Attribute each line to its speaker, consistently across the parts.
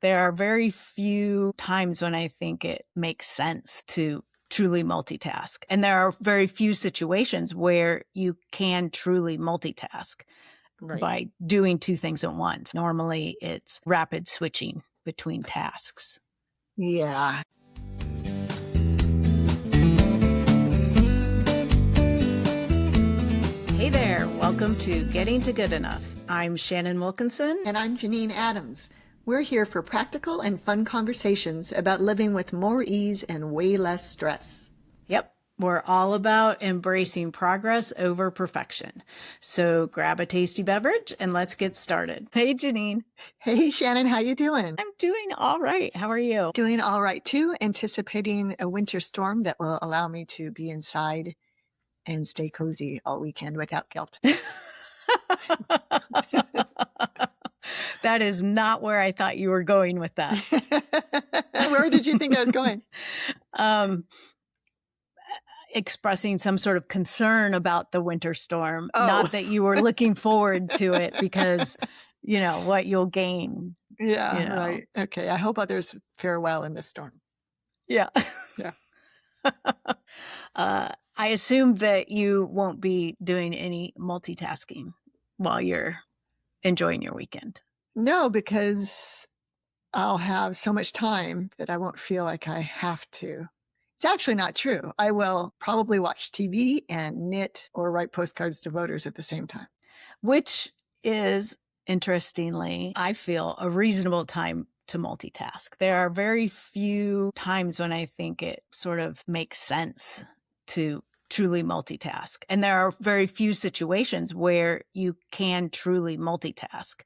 Speaker 1: There are very few times when I think it makes sense to truly multitask. And there are very few situations where you can truly multitask by doing two things at once. Normally, it's rapid switching between tasks.
Speaker 2: Yeah.
Speaker 1: Hey there, welcome to Getting to Good Enough. I'm Shannon Wilkinson.
Speaker 2: And I'm Janine Adams. We're here for practical and fun conversations about living with more ease and way less stress.
Speaker 1: Yep, we're all about embracing progress over perfection. So grab a tasty beverage and let's get started. Hey, Janine.
Speaker 2: Hey, Shannon, how you doing?
Speaker 1: I'm doing all right. How are you?
Speaker 2: Doing all right, too. Anticipating a winter storm that will allow me to be inside and stay cozy all weekend without guilt.
Speaker 1: That is not where I thought you were going with that.
Speaker 2: Where did you think I was going?
Speaker 1: Expressing some sort of concern about the winter storm.
Speaker 2: Oh.
Speaker 1: Not that you were looking forward to it because, you know, what you'll gain.
Speaker 2: Yeah,
Speaker 1: you know.
Speaker 2: Right. Okay. I hope others fare well in this storm.
Speaker 1: Yeah.
Speaker 2: Yeah.
Speaker 1: I assume that you won't be doing any multitasking while you're enjoying your weekend.
Speaker 2: No, because I'll have so much time that I won't feel like I have to. It's actually not true. I will probably watch TV and knit or write postcards to voters at the same time.
Speaker 1: Which is, interestingly, I feel a reasonable time to multitask. There are very few times when I think it sort of makes sense to truly multitask. And there are very few situations where you can truly multitask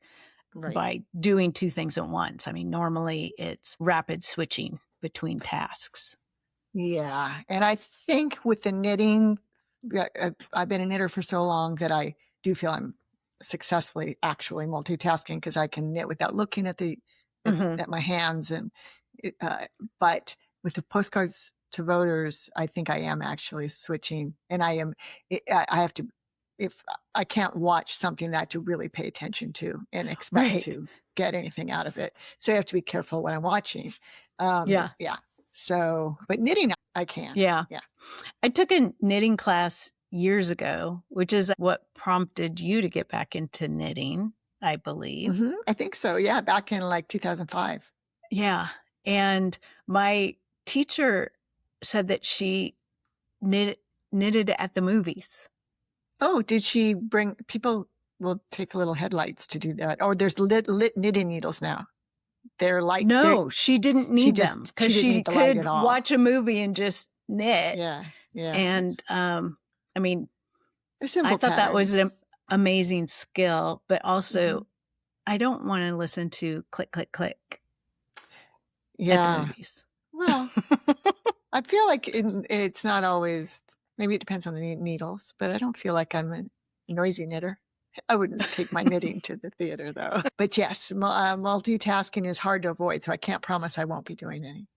Speaker 1: by doing two things at once. I mean, normally it's rapid switching between tasks.
Speaker 2: Yeah. And I think with the knitting, I've been a knitter for so long that I do feel I'm successfully actually multitasking because I can knit without looking at at my hands. And but with the postcards to voters, I think I am actually switching, and I have to, if I can't watch something that I have to really pay attention to and expect to get anything out of it. So I have to be careful what I'm watching. Yeah. So, but knitting, I can.
Speaker 1: Yeah. I took a knitting class years ago, which is what prompted you to get back into knitting, I believe.
Speaker 2: I think so. Yeah. Back in like 2005.
Speaker 1: Yeah. And my teacher said that she knitted at the movies.
Speaker 2: Oh, did she bring, people will take little headlights to do that. Or there's lit knitting needles now. They're like,
Speaker 1: no, she didn't need them because she could watch a movie and just knit.
Speaker 2: Yeah.
Speaker 1: And I mean,
Speaker 2: I
Speaker 1: thought that was an amazing skill, but also I don't want to listen to click, click, click at the movies.
Speaker 2: Well, I feel like it's not always, maybe it depends on the needles, but I don't feel like I'm a noisy knitter. I wouldn't take my knitting to the theater, though. But yes, multitasking is hard to avoid, so I can't promise I won't be doing any.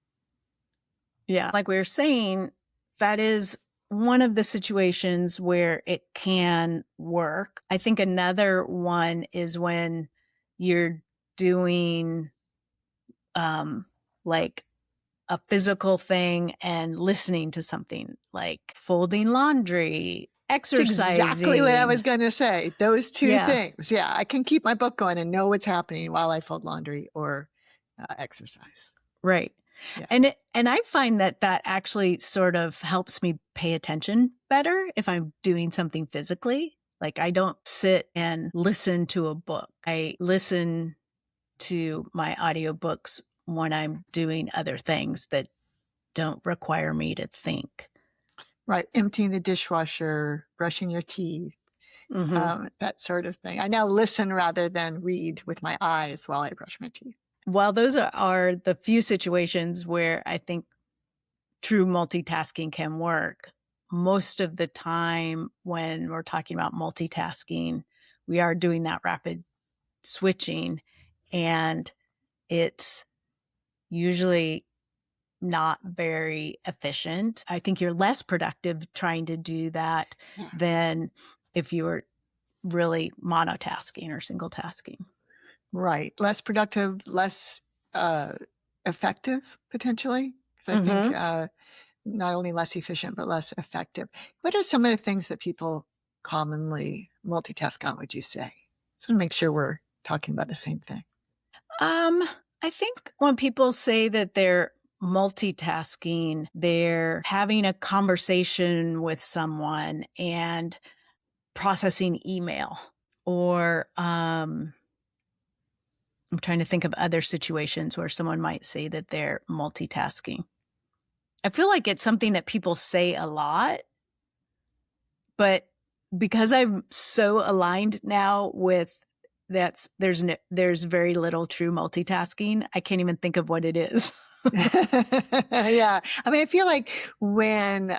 Speaker 1: Yeah. Like we were saying, that is one of the situations where it can work. I think another one is when you're doing like a physical thing and listening to something like folding laundry, exercising.
Speaker 2: That's exactly what I was going to say. Those two things. Yeah. I can keep my book going and know what's happening while I fold laundry or exercise.
Speaker 1: Right. Yeah. And I find that actually sort of helps me pay attention better if I'm doing something physically. Like I don't sit and listen to a book. I listen to my audiobooks when I'm doing other things that don't require me to think.
Speaker 2: Right. Emptying the dishwasher, brushing your teeth, that sort of thing. I now listen rather than read with my eyes while I brush my teeth.
Speaker 1: Well, those are the few situations where I think true multitasking can work. Most of the time when we're talking about multitasking, we are doing that rapid switching, and it's usually not very efficient. I think you're less productive trying to do that than if you were really monotasking or single tasking.
Speaker 2: Right. Less productive, less effective potentially. Because I think not only less efficient, but less effective. What are some of the things that people commonly multitask on, would you say? Just want to make sure we're talking about the same thing.
Speaker 1: I think when people say that they're multitasking, they're having a conversation with someone and processing email, or I'm trying to think of other situations where someone might say that they're multitasking. I feel like it's something that people say a lot, but because I'm so aligned now with there's very little true multitasking, I can't even think of what it is.
Speaker 2: Yeah. I mean, I feel like when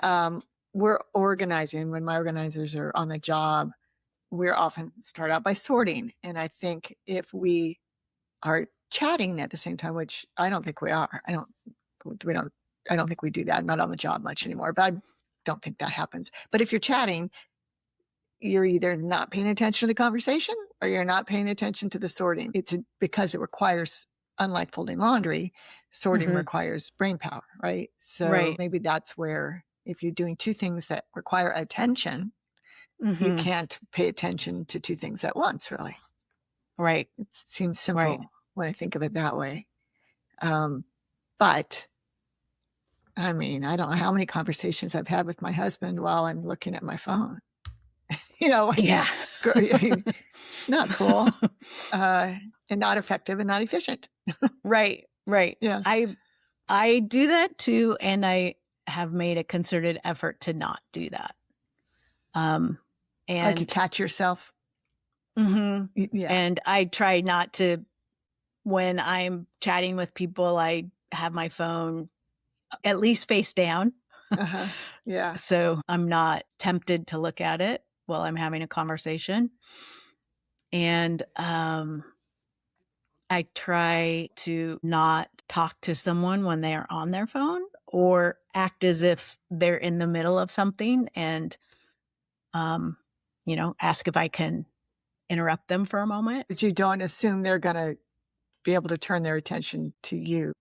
Speaker 2: we're organizing, when my organizers are on the job, we're often start out by sorting. And I think if we are chatting at the same time, which I don't think we are, I don't think we do that. I'm not on the job much anymore, but I don't think that happens. But if you're chatting, you're either not paying attention to the conversation or you're not paying attention to the sorting. It's because it requires, unlike folding laundry, sorting requires brain power, right? So maybe that's where, if you're doing two things that require attention, you can't pay attention to two things at once, really.
Speaker 1: Right.
Speaker 2: It seems simple when I think of it that way. But I mean, I don't know how many conversations I've had with my husband while I'm looking at my phone. It's not cool, and not effective and not efficient.
Speaker 1: Right.
Speaker 2: Yeah.
Speaker 1: I do that too, and I have made a concerted effort to not do that. And
Speaker 2: like you catch yourself.
Speaker 1: Yeah. And I try not to, when I'm chatting with people, I have my phone at least face down.
Speaker 2: Yeah.
Speaker 1: So I'm not tempted to look at it while I'm having a conversation. And I try to not talk to someone when they are on their phone, or act as if they're in the middle of something, and ask if I can interrupt them for a moment.
Speaker 2: But you don't assume they're going to be able to turn their attention to you.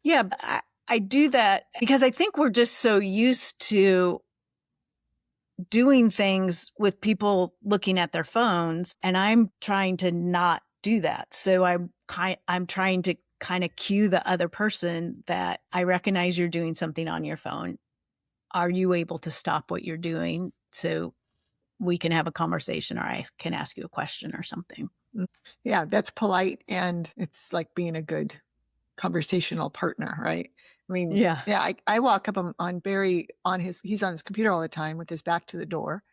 Speaker 1: Yeah, but I do that because I think we're just so used to doing things with people looking at their phones, and I'm trying to not do that. So I'm trying to kind of cue the other person that I recognize you're doing something on your phone. Are you able to stop what you're doing so we can have a conversation, or I can ask you a question or something?
Speaker 2: Yeah, that's polite, and it's like being a good conversational partner, right? I mean,
Speaker 1: yeah,
Speaker 2: I walk up on Barry he's on his computer all the time with his back to the door,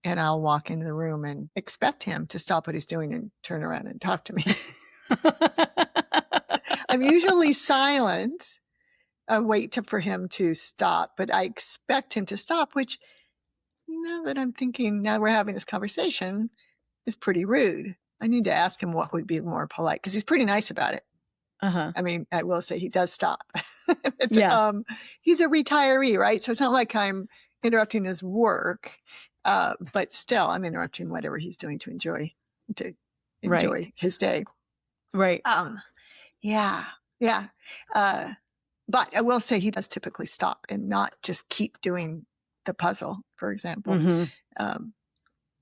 Speaker 2: and I'll walk into the room and expect him to stop what he's doing and turn around and talk to me. I'm usually silent. I wait for him to stop, but I expect him to stop, which, now that I'm thinking, now we're having this conversation, is pretty rude. I need to ask him what would be more polite, because he's pretty nice about it. I mean, I will say he does stop.
Speaker 1: Yeah.
Speaker 2: He's a retiree, right? So it's not like I'm interrupting his work, but still, I'm interrupting whatever he's doing to enjoy his day.
Speaker 1: Right.
Speaker 2: Yeah. But I will say he does typically stop and not just keep doing the puzzle, for example,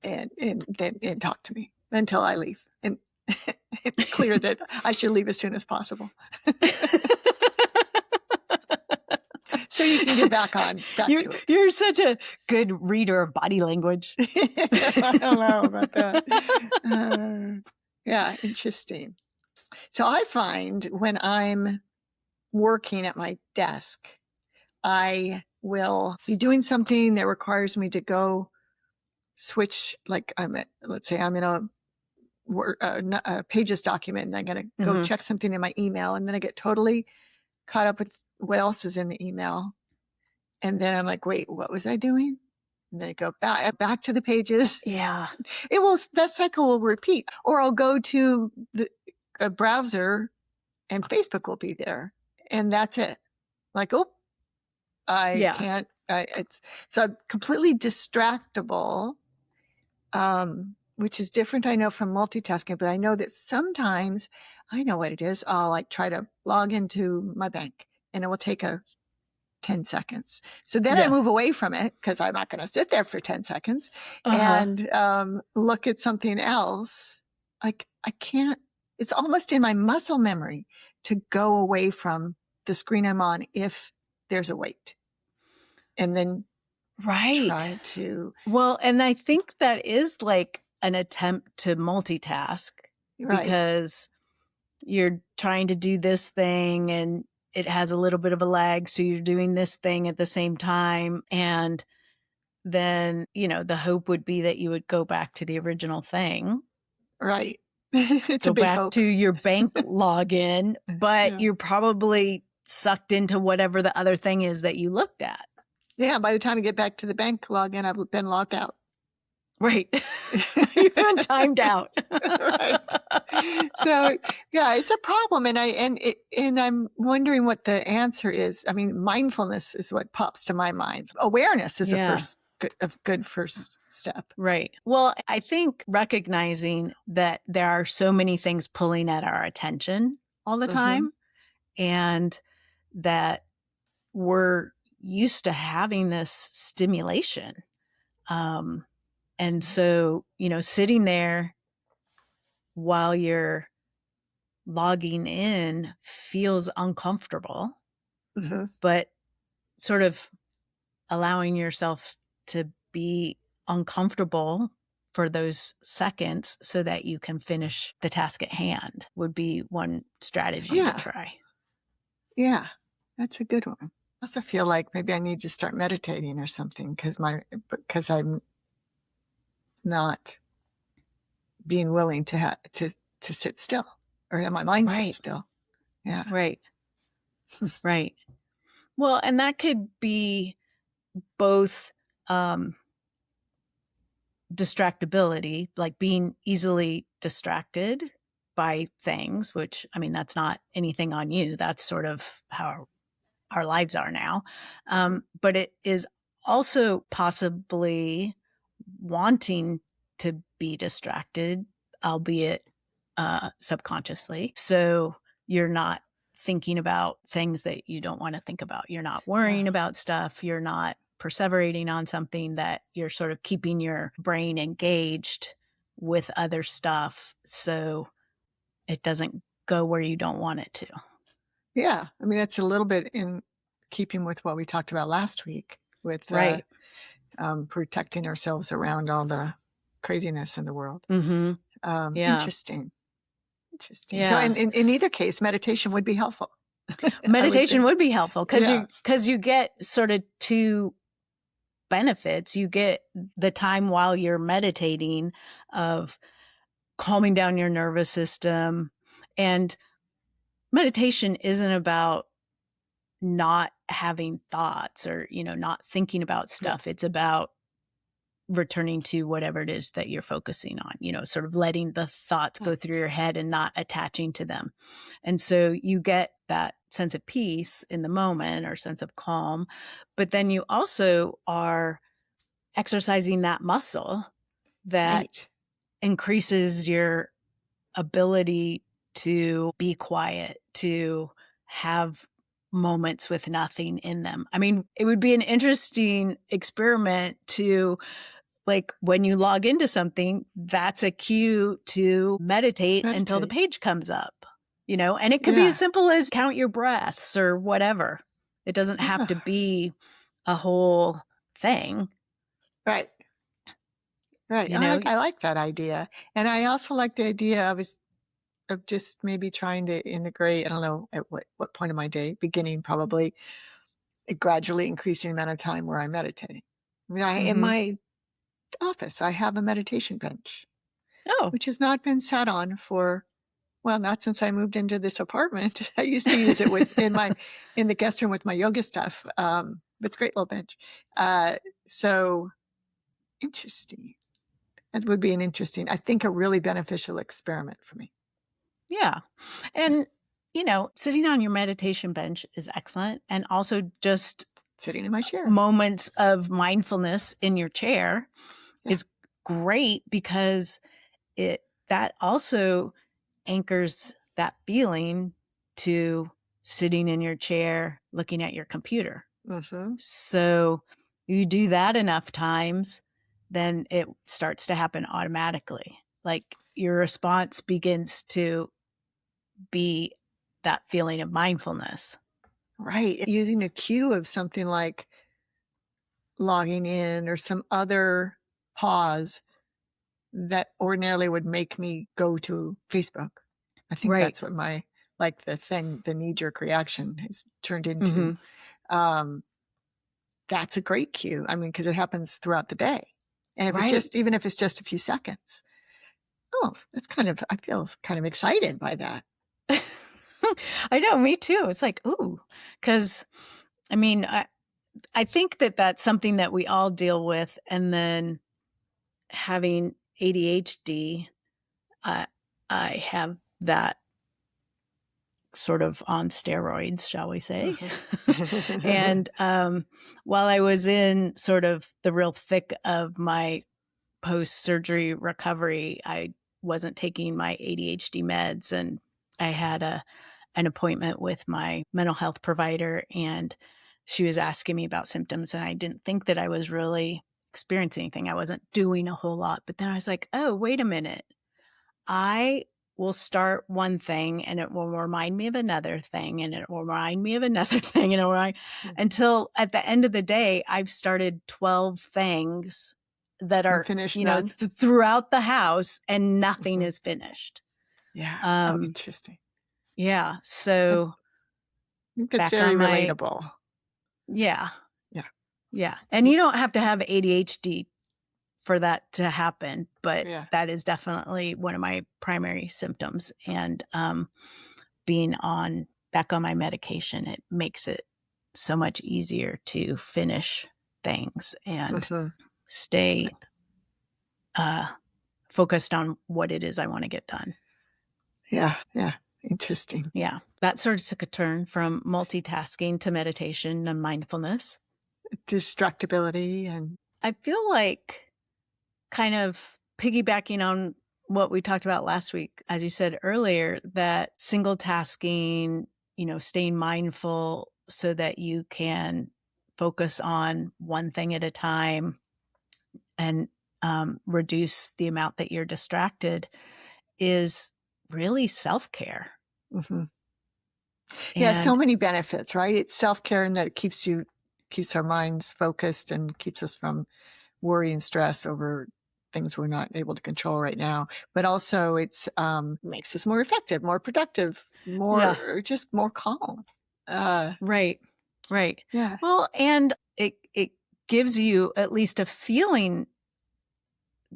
Speaker 2: and talk to me until I leave. And it's clear that I should leave as soon as possible. So you can get back to it.
Speaker 1: You're such a good reader of body language.
Speaker 2: I don't know about that. Yeah, interesting. So I find when I'm working at my desk, I will be doing something that requires me to go switch, like let's say I'm in a Pages document, and I'm going to go check something in my email, and then I get totally caught up with what else is in the email. And then I'm like, wait, what was I doing? And then I go back to the pages.
Speaker 1: Yeah.
Speaker 2: That cycle will repeat. Or I'll go to a browser and Facebook will be there. And that's it. Like, I can't, so I'm completely distractible, which is different, I know, from multitasking, but I know that sometimes I know what it is. I'll like try to log into my bank and it will take 10 seconds. So then I
Speaker 1: Yeah.
Speaker 2: move away from it because I'm not going to sit there for 10 seconds
Speaker 1: Uh-huh.
Speaker 2: and look at something else. Like I can't, it's almost in my muscle memory to go away from the screen I'm on if there's a wait. And then
Speaker 1: Right.
Speaker 2: try to.
Speaker 1: Well, and I think that is like an attempt to multitask
Speaker 2: Right.
Speaker 1: because you're trying to do this thing and it has a little bit of a lag. So you're doing this thing at the same time. And then, the hope would be that you would go back to the original thing.
Speaker 2: Right. It's
Speaker 1: go
Speaker 2: a big
Speaker 1: back
Speaker 2: hope.
Speaker 1: to your bank login, but
Speaker 2: Yeah.
Speaker 1: you're probably sucked into whatever the other thing is that you looked at.
Speaker 2: Yeah. By the time I get back to the bank login, I've been logged out.
Speaker 1: Right. You've been timed out.
Speaker 2: Right. So yeah, it's a problem. And I'm wondering what the answer is. I mean, mindfulness is what pops to my mind. Awareness is a good first step.
Speaker 1: Right. Well, I think recognizing that there are so many things pulling at our attention all the time and that we're used to having this stimulation. And so, sitting there while you're logging in feels uncomfortable, but sort of allowing yourself to be uncomfortable for those seconds so that you can finish the task at hand would be one strategy to try.
Speaker 2: Yeah, that's a good one. I also feel like maybe I need to start meditating or something because I'm not being willing to sit still or have my mind sit still. Yeah.
Speaker 1: Right. Right. Well, and that could be both distractibility, like being easily distracted by things, which, I mean, that's not anything on you. That's sort of how our lives are now. But it is also possibly wanting to be distracted, albeit subconsciously. So you're not thinking about things that you don't want to think about. You're not worrying about stuff. You're not perseverating on something, that you're sort of keeping your brain engaged with other stuff so it doesn't go where you don't want it to.
Speaker 2: Yeah. I mean, that's a little bit in keeping with what we talked about last week with protecting ourselves around all the craziness in the world. Interesting.
Speaker 1: Yeah.
Speaker 2: So in either case, meditation would be helpful.
Speaker 1: Meditation would be helpful because you get sort of two benefits. You get the time while you're meditating of calming down your nervous system. And meditation isn't about not having thoughts or, not thinking about stuff. It's about returning to whatever it is that you're focusing on, sort of letting the thoughts go through your head and not attaching to them. And so you get that sense of peace in the moment or sense of calm, but then you also are exercising that muscle that increases your ability to be quiet, to have moments with nothing in them. I mean, it would be an interesting experiment to, like, when you log into something, that's a cue to meditate until the page comes up, and it could be as simple as count your breaths or whatever. It doesn't have to be a whole thing.
Speaker 2: Right. I like that idea. And I also like the idea of just maybe trying to integrate, I don't know at what point of my day, beginning probably, gradually increasing the amount of time where I'm meditating. I mean, in my office, I have a meditation bench, which has not been sat on for, well, not since I moved into this apartment. I used to use it in the guest room with my yoga stuff. It's a great little bench. So interesting. That would be I think a really beneficial experiment for me.
Speaker 1: Yeah. And, sitting on your meditation bench is excellent. And also just
Speaker 2: sitting in my chair.
Speaker 1: Moments of mindfulness in your chair is great because that also anchors that feeling to sitting in your chair looking at your computer.
Speaker 2: Mm-hmm.
Speaker 1: So you do that enough times, then it starts to happen automatically. Like your response begins to be that feeling of mindfulness.
Speaker 2: Right. Using a cue of something like logging in or some other pause that ordinarily would make me go to Facebook. I think
Speaker 1: Right.
Speaker 2: that's what my, like the knee-jerk reaction has turned into.
Speaker 1: Mm-hmm.
Speaker 2: That's a great cue. I mean, because it happens throughout the day. And if it's
Speaker 1: Right.
Speaker 2: just, even if it's just a few seconds, oh, that's kind of, I feel kind of excited by that.
Speaker 1: I know, me too. It's like, ooh, because I mean, I think that that's something that we all deal with. And then having ADHD, I have that sort of on steroids, shall we say.
Speaker 2: Mhm.
Speaker 1: And while I was in sort of the real thick of my post-surgery recovery, I wasn't taking my ADHD meds, and I had an appointment with my mental health provider, and she was asking me about symptoms, and I didn't think that I was really experiencing anything. I wasn't doing a whole lot. But then I was like, oh, wait a minute. I will start one thing and it will remind me of another thing and it will remind me of another thing until at the end of the day, I've started 12 things that are,
Speaker 2: finished none.
Speaker 1: throughout the house and nothing
Speaker 2: Mhm.
Speaker 1: is finished.
Speaker 2: Yeah. Interesting.
Speaker 1: Yeah. So
Speaker 2: I think that's
Speaker 1: back
Speaker 2: very
Speaker 1: on my,
Speaker 2: relatable.
Speaker 1: yeah.
Speaker 2: Yeah.
Speaker 1: Yeah. And you don't have to have ADHD for that to happen, but
Speaker 2: Yeah.
Speaker 1: that is definitely one of my primary symptoms. And being back on my medication, it makes it so much easier to finish things and
Speaker 2: Mhm.
Speaker 1: stay focused on what it is I want to get done.
Speaker 2: Yeah. Yeah. Interesting.
Speaker 1: Yeah, that sort of took a turn from multitasking to meditation and mindfulness.
Speaker 2: Distractibility and
Speaker 1: I feel like kind of piggybacking on what we talked about last week, as you said earlier, that single tasking, staying mindful so that you can focus on one thing at a time and reduce the amount that you're distracted is really self-care.
Speaker 2: mhm. Yeah, so
Speaker 1: And
Speaker 2: many benefits, right? It's self-care in that it keeps our minds focused and keeps us from worry and stress over things we're not able to control right now. But also it's makes us more effective, more productive, just more calm.
Speaker 1: right.
Speaker 2: Yeah.
Speaker 1: Well, and it gives you at least a feeling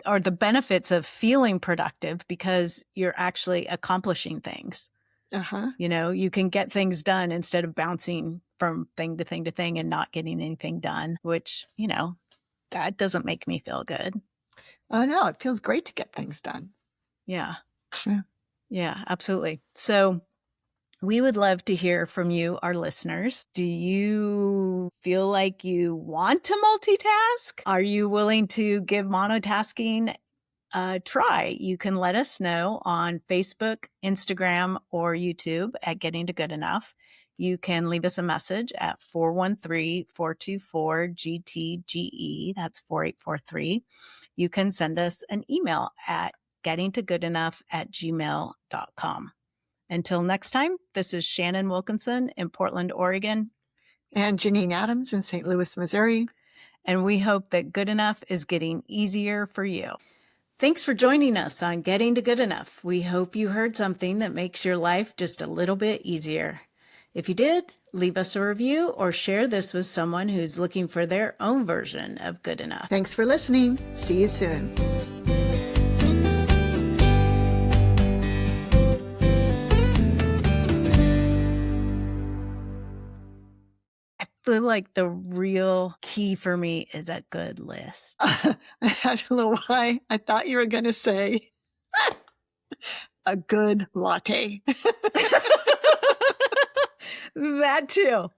Speaker 1: or the benefits of feeling productive because you're actually accomplishing things.
Speaker 2: Uh-huh.
Speaker 1: You can get things done instead of bouncing from thing to thing to thing and not getting anything done, which, that doesn't make me feel good.
Speaker 2: Oh no, it feels great to get things done.
Speaker 1: Yeah.
Speaker 2: Yeah.
Speaker 1: Yeah, absolutely. So we would love to hear from you, our listeners. Do you feel like you want to multitask? Are you willing to give monotasking a try? You can let us know on Facebook, Instagram, or YouTube at Getting to Good Enough. You can leave us a message at 413-424-GTGE. That's 4843. You can send us an email at gettingtogoodenough@gmail.com. Until next time, this is Shannon Wilkinson in Portland, Oregon.
Speaker 2: And Janine Adams in St. Louis, Missouri.
Speaker 1: And we hope that good enough is getting easier for you. Thanks for joining us on Getting to Good Enough. We hope you heard something that makes your life just a little bit easier. If you did, leave us a review or share this with someone who's looking for their own version of good enough.
Speaker 2: Thanks for listening. See you soon.
Speaker 1: I feel like the real key for me is a good list.
Speaker 2: I don't know why. I thought you were going to say a good latte.
Speaker 1: That too.